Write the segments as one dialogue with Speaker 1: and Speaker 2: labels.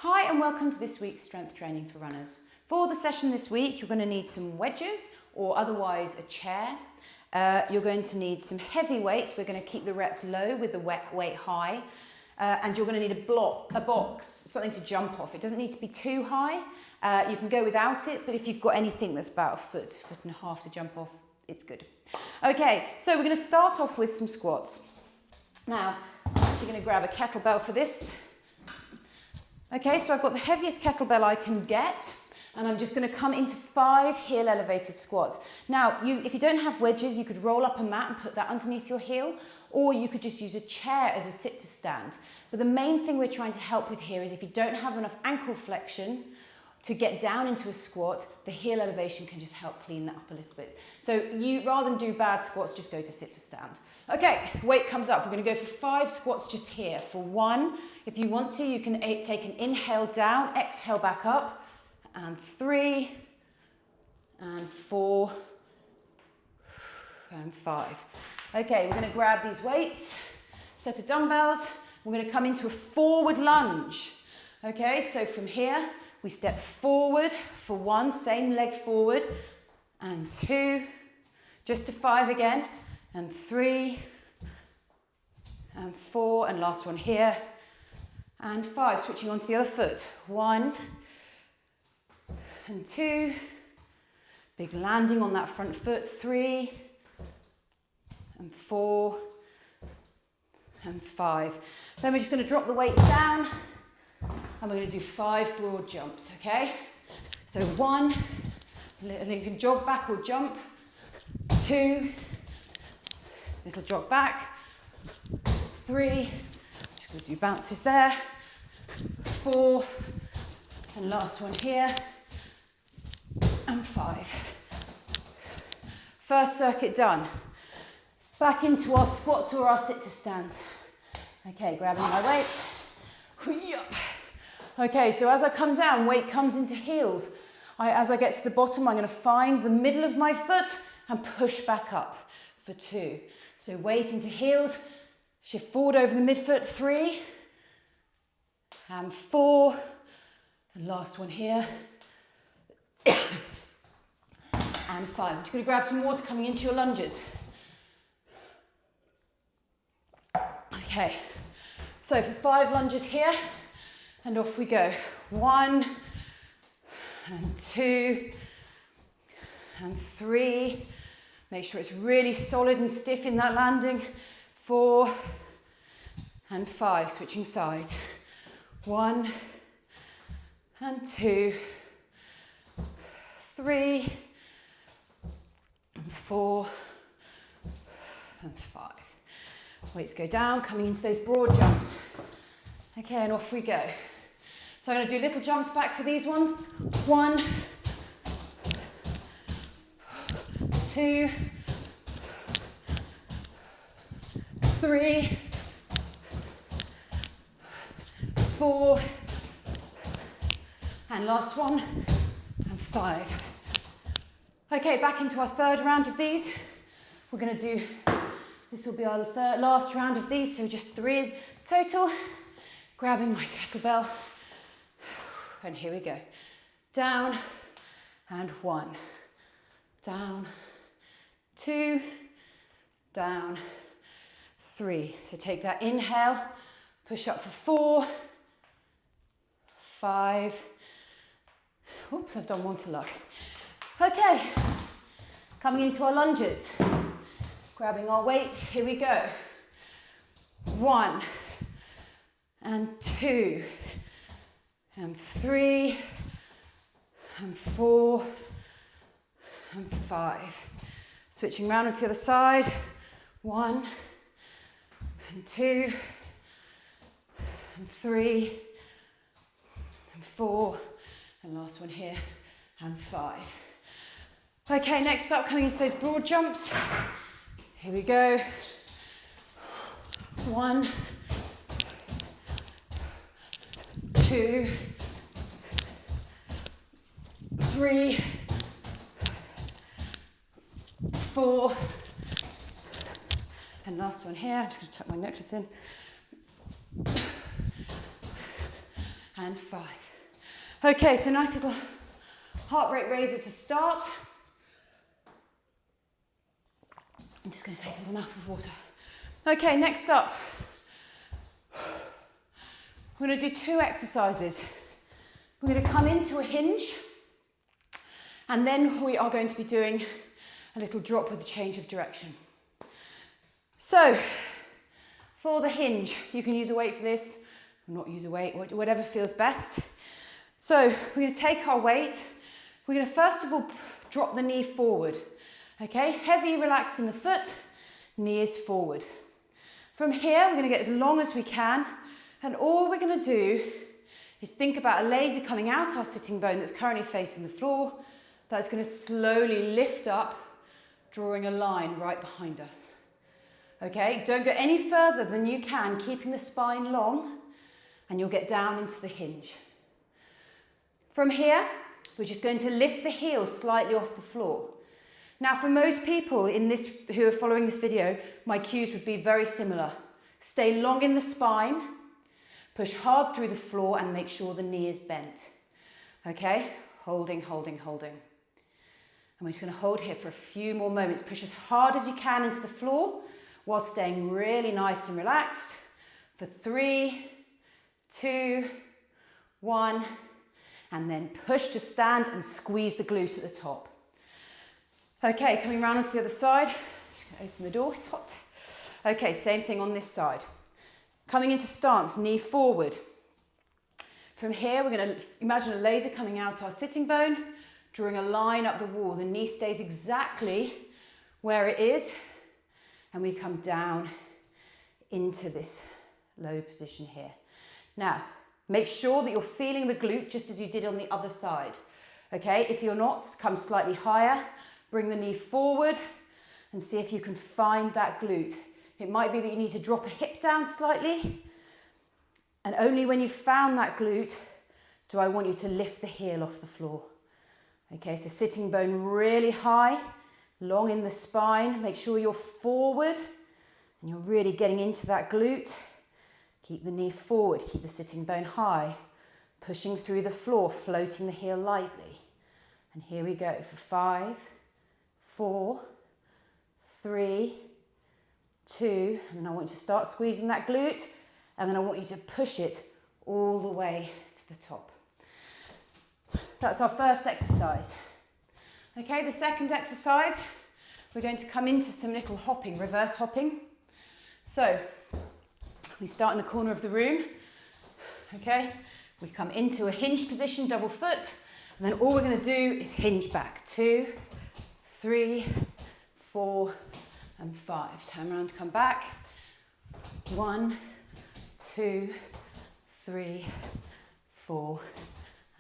Speaker 1: Hi and welcome to this week's strength training for runners. For the session this week, you're going to need some wedges or otherwise a chair. You're going to need some heavy weights. We're going to keep the reps low with the weight high. And you're going to need a box, something to jump off. It doesn't need to be too high. You can go without it, but if you've got anything that's about a foot and a half to jump off, it's good. Okay, so we're going to start off with some squats. Now, I'm actually going to grab a kettlebell for this. Okay, so I've got the heaviest kettlebell I can get, and I'm just going to come into 5 heel elevated squats. Now, if you don't have wedges, you could roll up a mat and put that underneath your heel, or you could just use a chair as a sit to stand. But the main thing we're trying to help with here is if you don't have enough ankle flexion to get down into a squat, the heel elevation can just help clean that up a little bit. So rather than do bad squats, just go to sit to stand. Okay, weight comes up. We're going to go for 5 squats just here. For 1, if you want to, you can take an inhale down, exhale back up, and 3, and 4, and 5. Okay, we're going to grab these weights, set of dumbbells. We're going to come into a forward lunge. Okay, so from here, we step forward for 1, same leg forward, and 2, just to 5 again, and 3, and 4, and last one here, and 5, switching onto the other foot. 1, and 2, big landing on that front foot, 3, and 4, and 5. Then we're just going to drop the weights down, and we're going to do 5 broad jumps, okay? So 1, you can jog back or jump. 2, little jog back. 3, just going to do bounces there. 4, and last one here. And 5. First circuit done. Back into our squats or our sit to stands. Okay, grabbing my weight. Okay, so as I come down, weight comes into heels. As I get to the bottom, I'm going to find the middle of my foot and push back up for 2. So weight into heels, shift forward over the midfoot, 3, and 4, and last one here, and 5. I'm just going to grab some water coming into your lunges. Okay, so for 5 lunges here, and off we go. 1, and 2, and 3. Make sure it's really solid and stiff in that landing. 4, and 5. Switching sides. 1, and 2, 3, and 4, and 5. Weights go down, coming into those broad jumps. Okay, and off we go. So I'm going to do little jumps back for these ones. 1, 2, 3, 4, and last one, and 5. Okay, back into our 3rd round of these. We're going to do, this will be our last round of these, so just 3 in total. Grabbing my kettlebell, and here we go. Down, and 1. Down, 2, down, 3. So take that inhale, push up for 4, 5. Oops, I've done 1 for luck. Okay, coming into our lunges. Grabbing our weight, here we go. 1, and 2, and 3, and 4, and 5. Switching round onto the other side. 1, and 2, and 3, and 4, and last one here, and 5. Okay, next up, coming into those broad jumps. Here we go. 1, 2, 3, 4, and last one here. I'm just going to tuck my necklace in. and 5. Okay, so nice little heart rate raiser to start. I'm just going to take a little mouthful of water. Okay, next up, we're going to do 2 exercises. We're going to come into a hinge, and then we are going to be doing a little drop with a change of direction. So, for the hinge, you can use a weight for this, or not use a weight, whatever feels best. So, we're going to take our weight. We're going to first of all drop the knee forward. Okay, heavy, relaxed in the foot, knee is forward. From here, we're going to get as long as we can, and all we're going to do is think about a laser coming out our sitting bone that's currently facing the floor. That's going to slowly lift up, drawing a line right behind us. Okay, don't go any further than you can, keeping the spine long, and you'll get down into the hinge. From here, we're just going to lift the heels slightly off the floor. Now, for most people who are following this video, my cues would be very similar. Stay long in the spine, push hard through the floor, and make sure the knee is bent. Okay, holding, holding, holding. And we're just going to hold here for a few more moments. Push as hard as you can into the floor while staying really nice and relaxed for 3, 2, 1, and then push to stand and squeeze the glute at the top. Okay, coming round onto the other side. Just going to open the door, it's hot. Okay, same thing on this side. Coming into stance, knee forward. From here, we're going to imagine a laser coming out our sitting bone, drawing a line up the wall. The knee stays exactly where it is, and we come down into this low position here. Now, make sure that you're feeling the glute just as you did on the other side. Okay, if you're not, come slightly higher. Bring the knee forward and see if you can find that glute. It might be that you need to drop a hip down slightly, and only when you've found that glute do I want you to lift the heel off the floor. Okay, so sitting bone really high, long in the spine. Make sure you're forward and you're really getting into that glute. Keep the knee forward, keep the sitting bone high, pushing through the floor, floating the heel lightly. And here we go for 5, 4, 3, 2, and then I want you to start squeezing that glute, and then I want you to push it all the way to the top. That's our first exercise. Okay, the second exercise, we're going to come into some little hopping, reverse hopping. So, we start in the corner of the room, okay? We come into a hinge position, double foot, and then all we're going to do is hinge back. 2, 3, 4, and 5. Turn around, come back. 1, 2, 3, 4,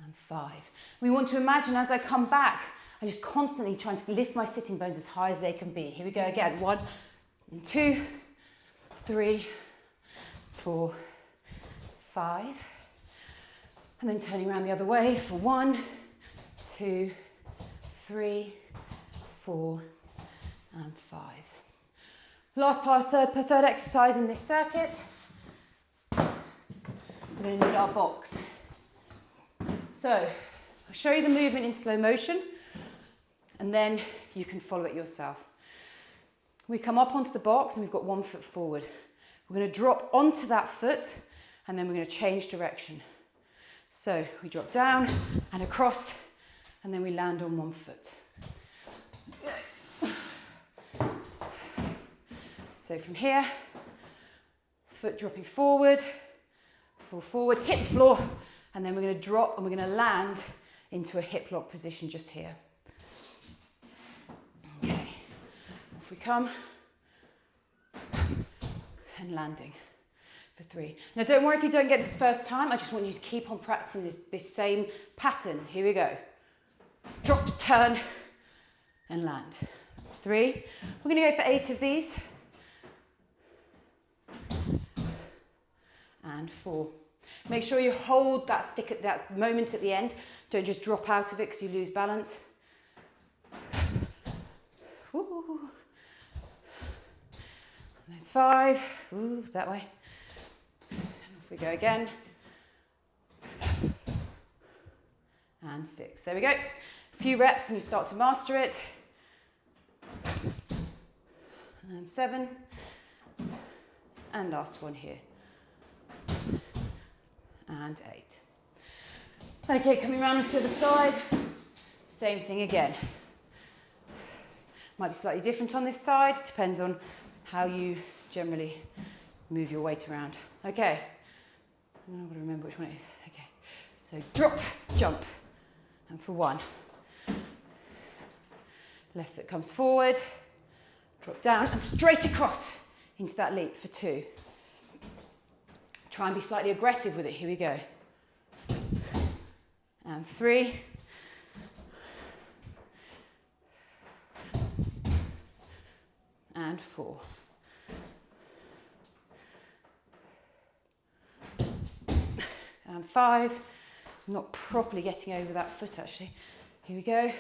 Speaker 1: and 5. We want to imagine as I come back, I'm just constantly trying to lift my sitting bones as high as they can be. Here we go again. 1, 2, 3, 4, 5. And then turning around the other way for 1, 2, 3, 4, and 5. Last part, third exercise in this circuit. We're going to need our box. So, I'll show you the movement in slow motion, and then you can follow it yourself. We come up onto the box and we've got 1 foot forward. We're going to drop onto that foot, and then we're going to change direction. So, we drop down and across, and then we land on 1 foot. So from here, foot dropping forward, fall forward, hit the floor, and then we're going to drop and we're going to land into a hip lock position just here. Okay, off we come, and landing for 3. Now don't worry if you don't get this first time, I just want you to keep on practicing this same pattern. Here we go. Drop, turn, and land. That's 3. We're going to go for 8 of these. And 4. Make sure you hold that stick at that moment at the end. Don't just drop out of it because you lose balance. Woo. There's 5. Ooh, that way. And off we go again. and 6. There we go. A few reps and you start to master it. And 7. And last one here. And 8. Okay, coming around onto the other side. Same thing again. Might be slightly different on this side. Depends on how you generally move your weight around. Okay. I've got to remember which one it is. Okay. So drop, jump. And for 1. Left foot comes forward. Drop down and straight across into that leap for 2. Try and be slightly aggressive with it. Here we go. And 3. And 4. And 5. I'm not properly getting over that foot actually. Here we go.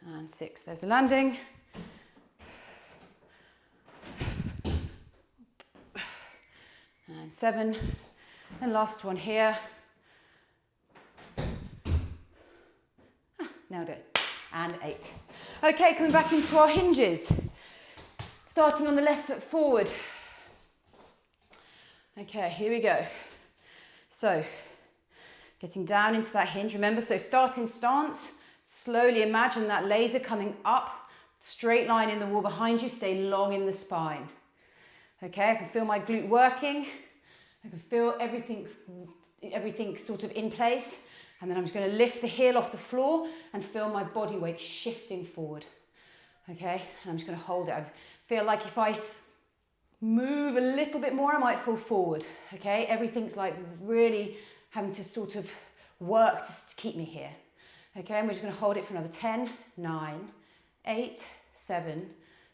Speaker 1: And 6. There's the landing. And 7. And last one here. Nailed it. And 8. Okay, coming back into our hinges. Starting on the left foot forward. Okay, here we go. So, getting down into that hinge. Remember, so starting stance. Slowly imagine that laser coming up. Straight line in the wall behind you. Stay long in the spine. Okay, I can feel my glute working. I can feel everything sort of in place. And then I'm just going to lift the heel off the floor and feel my body weight shifting forward. Okay, and I'm just going to hold it. I feel like if I move a little bit more, I might fall forward. Okay, everything's like really having to sort of work to keep me here. Okay, and we're just going to hold it for another 10, 9, 8, 7,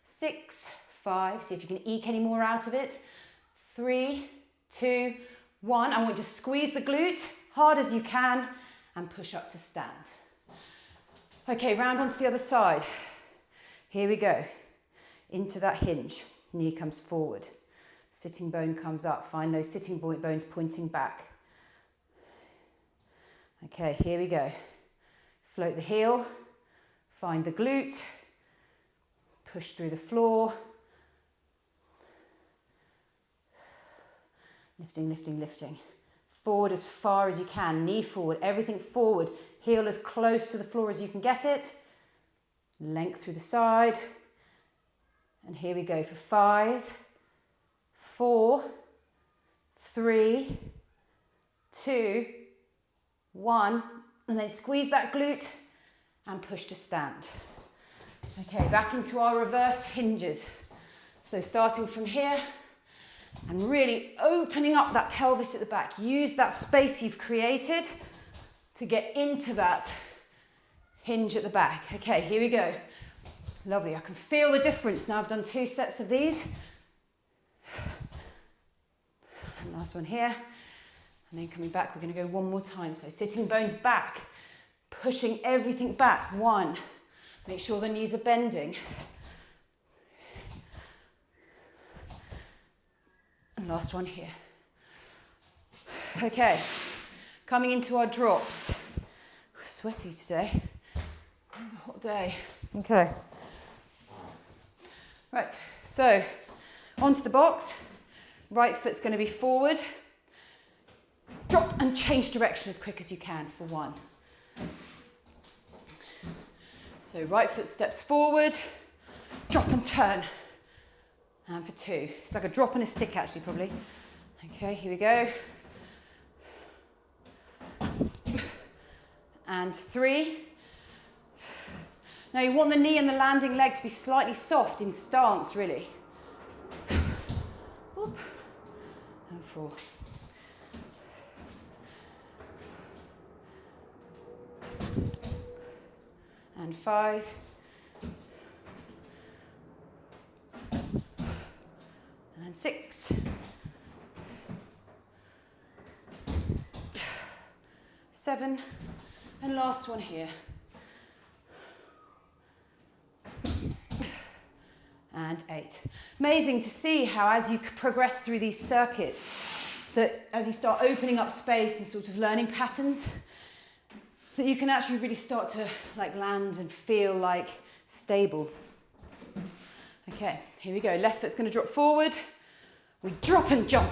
Speaker 1: 6, 5. See if you can eke any more out of it. 3, 2, 1. I want you to squeeze the glute hard as you can and push up to stand. Okay, round onto the other side. Here we go. Into that hinge. Knee comes forward. Sitting bone comes up. Find those sitting bones pointing back. Okay, here we go. Float the heel. Find the glute. Push through the floor. Lifting, lifting, lifting. Forward as far as you can. Knee forward, everything forward. Heel as close to the floor as you can get it. Length through the side. And here we go for 5, 4, 3, 2, 1. And then squeeze that glute and push to stand. Okay, back into our reverse hinges. So starting from here and really opening up that pelvis at the back. Use that space you've created to get into that hinge at the back. Okay, here we go. Lovely, I can feel the difference. Now I've done 2 sets of these. And last one here. And then coming back, we're going to go one more time. So sitting bones back, pushing everything back. 1. Make sure the knees are bending. And last one here. Okay, coming into our drops. We're sweaty today. A hot day. Okay. Right, so onto the box. Right foot's going to be forward. Drop and change direction as quick as you can for 1. So right foot steps forward, drop and turn. And for 2. It's like a drop and a stick actually probably. Okay, here we go. And 3. Now you want the knee and the landing leg to be slightly soft in stance really. Whoop. And 4. And 5. And 6. 7. And last one here. And 8. Amazing to see how as you progress through these circuits, that as you start opening up space and sort of learning patterns, that you can actually really start to like land and feel like stable. Okay, here we go. Left foot's going to drop forward. We drop and jump.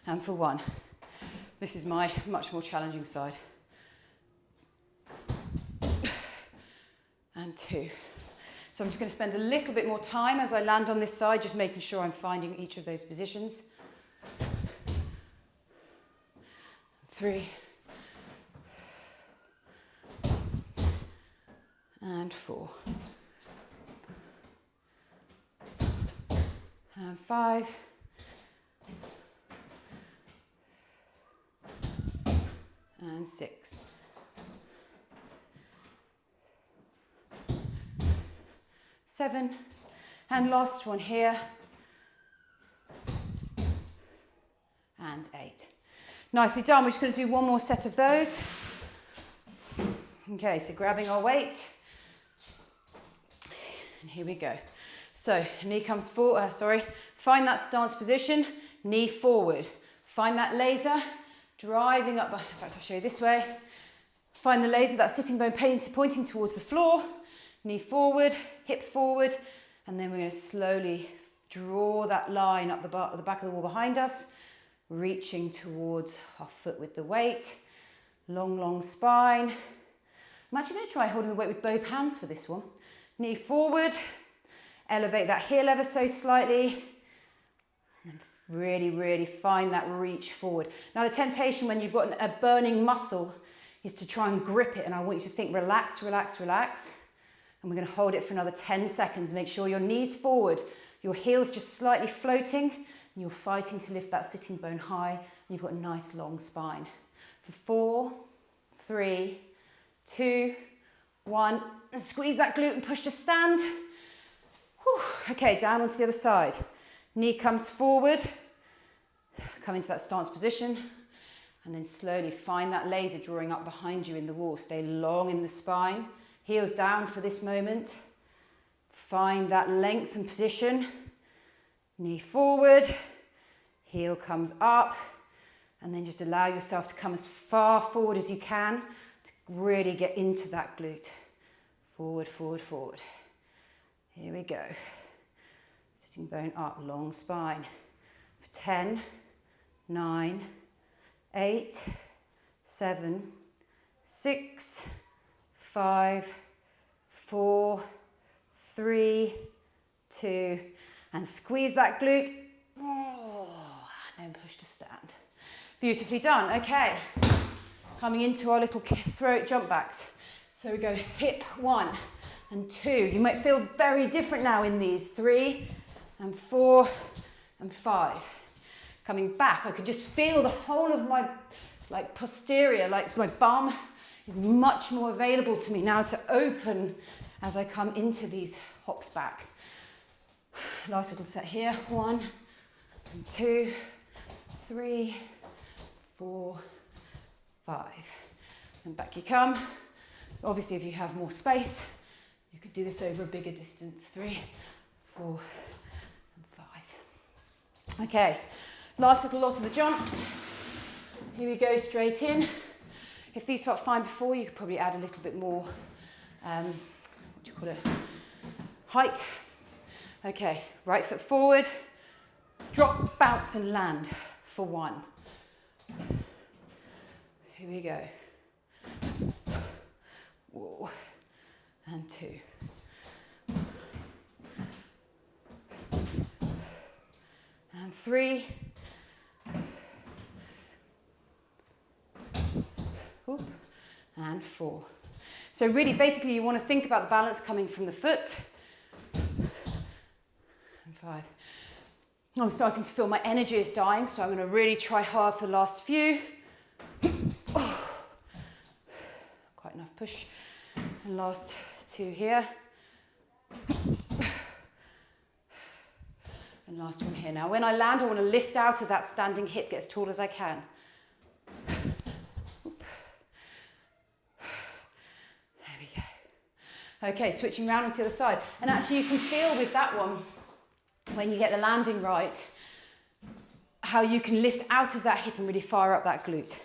Speaker 1: And for 1. This is my much more challenging side. And 2. So I'm just going to spend a little bit more time as I land on this side, just making sure I'm finding each of those positions. 3. And 4. And 5. And 6. 7. And last one here. And 8. Nicely done. We're just going to do one more set of those. Okay, so grabbing our weight. And here we go. So knee comes forward, find that stance position, knee forward. Find that laser, driving up, in fact I'll show you this way. Find the laser, that sitting bone pointing towards the floor, knee forward, hip forward, and then we're going to slowly draw that line up the back of the wall behind us, reaching towards our foot with the weight. Long, long spine. I'm actually going to try holding the weight with both hands for this one. Knee forward, elevate that heel ever so slightly, and really, really find that reach forward. Now the temptation when you've got a burning muscle is to try and grip it, and I want you to think relax, relax, relax. And we're going to hold it for another 10 seconds. Make sure your knees forward, your heels just slightly floating, and you're fighting to lift that sitting bone high, and you've got a nice long spine. For 4, 3, 2, 1, and squeeze that glute and push to stand. Whew. Okay, down onto the other side. Knee comes forward, come into that stance position, and then slowly find that laser drawing up behind you in the wall. Stay long in the spine, heels down for this moment. Find that length and position. Knee forward, heel comes up, and then just allow yourself to come as far forward as you can to really get into that glute. Forward, forward, forward. Here we go. Sitting bone up, long spine. For 10, 9, 8, 7, 6, 5, 4, 3, 2, and squeeze that glute. Oh, and then push to stand. Beautifully done. Okay, coming into our little throat jump backs. So we go hip 1 and 2. You might feel very different now in these. 3 and 4 and 5. Coming back, I could just feel the whole of my posterior, like my bum is much more available to me now to open as I come into these hops back. Last little set here. 1 and 2, 3, 4, 5. And back you come. Obviously, if you have more space, you could do this over a bigger distance. 3, 4, and 5. Okay, last little lot of the jumps. Here we go, straight in. If these felt fine before, you could probably add a little bit more, height. Okay, right foot forward, drop, bounce and land for 1. Here we go. Whoa. And 2. And 3. Oop. And 4. So really, basically, you want to think about the balance coming from the foot. And 5. I'm starting to feel my energy is dying, so I'm going to really try hard for the last few. Oh. Quite enough push. And last 2 here. And last one here. Now, when I land, I want to lift out of that standing hip, get as tall as I can. There we go. Okay, switching around onto the other side. And actually, you can feel with that one, when you get the landing right, how you can lift out of that hip and really fire up that glute.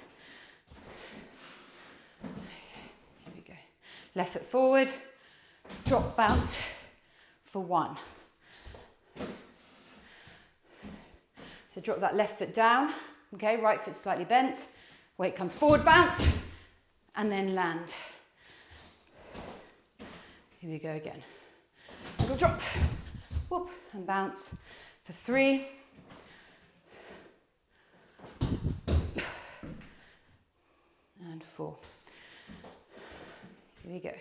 Speaker 1: Here we go. Left foot forward, drop, bounce for 1. So drop that left foot down, okay, right foot slightly bent, weight comes forward, bounce, and then land. Here we go again. Go drop, whoop, and bounce for 3. And 4. Here we go.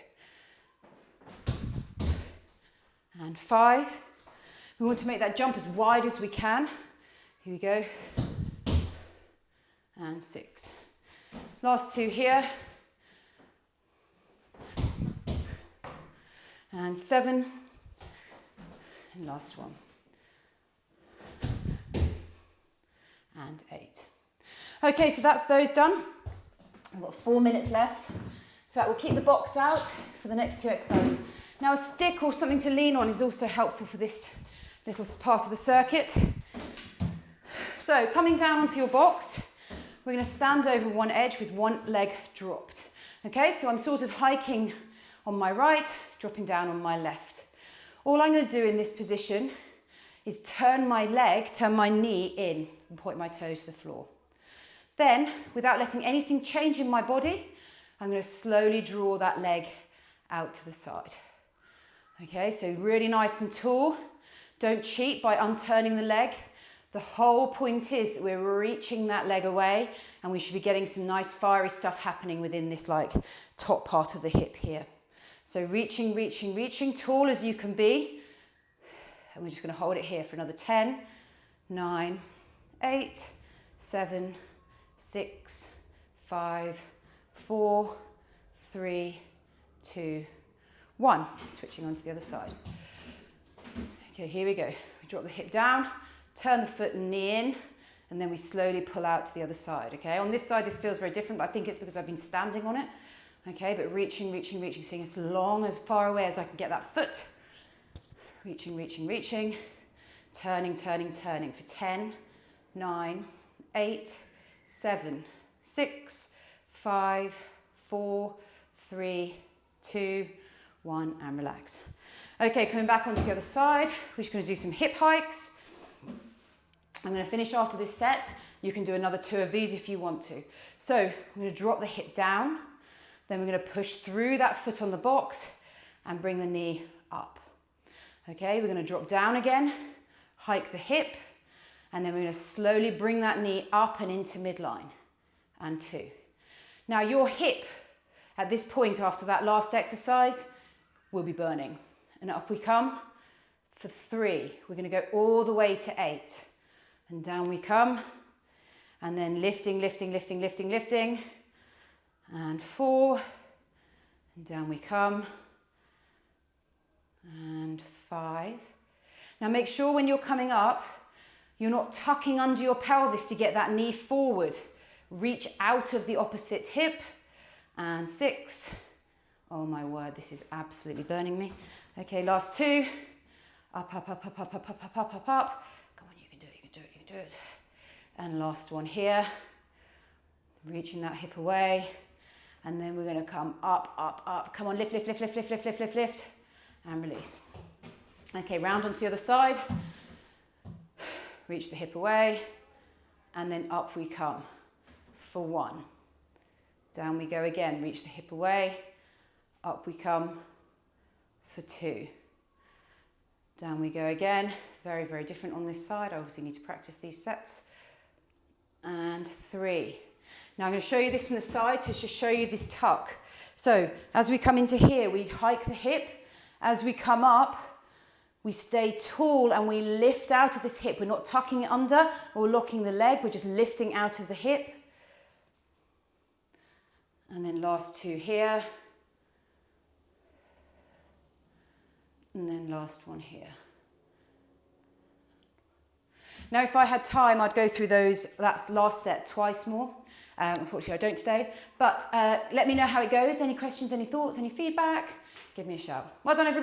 Speaker 1: And 5. We want to make that jump as wide as we can. Here we go. And 6. Last 2 here. And 7. And last 1. And 8. Okay, so that's those done. I've got 4 minutes left. In fact, we'll keep the box out for the next 2 exercises. Now, a stick or something to lean on is also helpful for this little part of the circuit. So, coming down onto your box, we're going to stand over one edge with one leg dropped. Okay, so I'm sort of hiking on my right, dropping down on my left. All I'm going to do in this position is turn my knee in and point my toe to the floor. Then, without letting anything change in my body, I'm going to slowly draw that leg out to the side. Okay, so really nice and tall. Don't cheat by unturning the leg. The whole point is that we're reaching that leg away and we should be getting some nice fiery stuff happening within this like top part of the hip here. So reaching, reaching, reaching, tall as you can be. And we're just going to hold it here for another 10, 9, 8, 7, 6, 5, 4, 3, 2, 1. Switching on to the other side. Okay, here we go. We drop the hip down. Turn the foot and knee in, and then we slowly pull out to the other side, okay? On this side, this feels very different, but I think it's because I've been standing on it, okay? But reaching, reaching, reaching, seeing as long, as far away as I can get that foot. Reaching, reaching, reaching. Turning, turning, turning for 10, 9, 8, 7, 6, 5, 4, 3, 2, 1, and relax. Okay, coming back onto the other side, we're just going to do some hip hikes. I'm going to finish after this set. You can do another 2 of these if you want to. So I'm going to drop the hip down. Then we're going to push through that foot on the box and bring the knee up. Okay, we're going to drop down again, hike the hip, and then we're going to slowly bring that knee up and into midline. And 2. Now your hip at this point after that last exercise will be burning. And up we come for 3. We're going to go all the way to 8. And down we come, and then lifting, lifting, lifting, lifting, lifting, and 4, and down we come, and 5. Now make sure when you're coming up, you're not tucking under your pelvis to get that knee forward. Reach out of the opposite hip, and 6. Oh my word, this is absolutely burning me. Okay, last 2, up, up, up, up, up, up, up, up, up, up, up. Do it. And last one here, reaching that hip away, and then we're going to come up, up, up. Come on, lift, lift, lift, lift, lift, lift, lift, lift, lift, and release. Okay, round onto the other side, reach the hip away, and then up we come for 1. Down we go again, reach the hip away, up we come for 2. Down we go again. Very, very different on this side. I obviously need to practice these sets. And 3. Now I'm going to show you this from the side to just show you this tuck. So as we come into here, we hike the hip. As we come up, we stay tall and we lift out of this hip. We're not tucking it under or locking the leg. We're just lifting out of the hip. And then last 2 here. And then last one here. Now, if I had time, I'd go through that last set twice more. Unfortunately, I don't today. But let me know how it goes. Any questions, any thoughts, any feedback? Give me a shout. Well done, everybody.